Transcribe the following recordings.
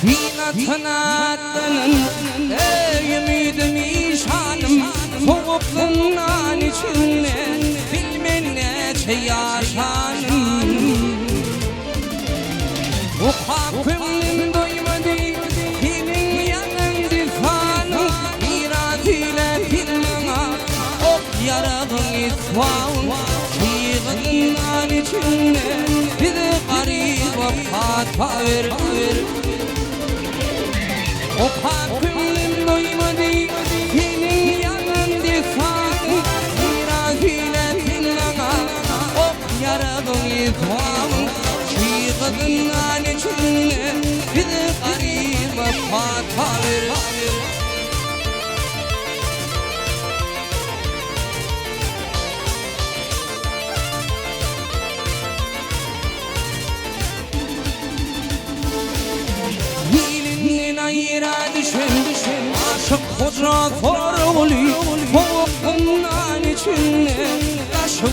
Tınatının ümidim işanım soğukluğundan içinde bilmen neçe yaşanım. Bu kalbimden doymadı kimin yanındı fanım iradıyla filmana ok yarağın itfağın çiğgından içinde bizi garip hata ver. O kalbimden doymadı senin yanında fanım iradıyla filmana ok yarağın itfağın çiğgından içinde bizi garip hata ver. Ayıra düşün aşık koca korğuli Foğukundan içinde taşı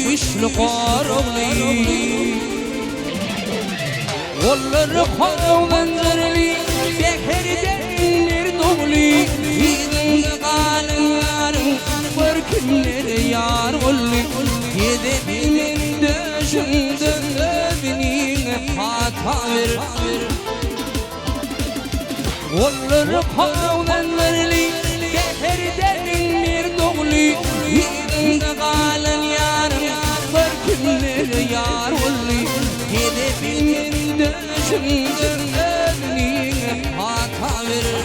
güçlü korğuli Olları korğunlarli Bekeri derinler doğuli Gidin kalınların Börkünleri yar olli Gide bilmin döşünden Öbinin hata ver. Olları kavunlarli Geferdenin bir doğuli Yedinde kalan yarım Börkünleri yar olli Gide bilmin döşünden Öbünün hata verir.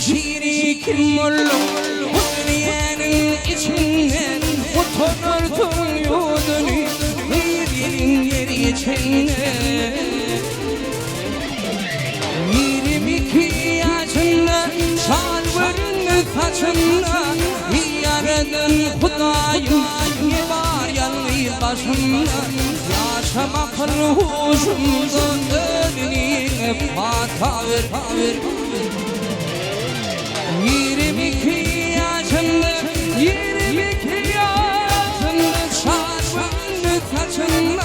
Şirikim oldum Hüsniye'nin içinden Utanırtın yudunu Yerin yeri içinden 22 yaşında Şalvarın saçında Yaradın Hudayım Ne var yanı başımda Yaşamak ruhumda Önüne hata ver. 22 yaşında şarkının saçında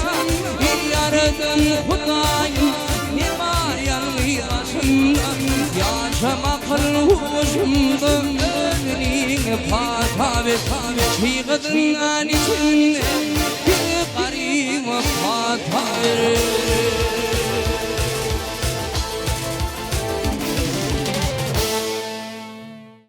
Yaradın Hudayım Ne var yanı başımda Yaşamak ruhumda Önüne hata ver. Çiğdından içinde Bir garip hata ver.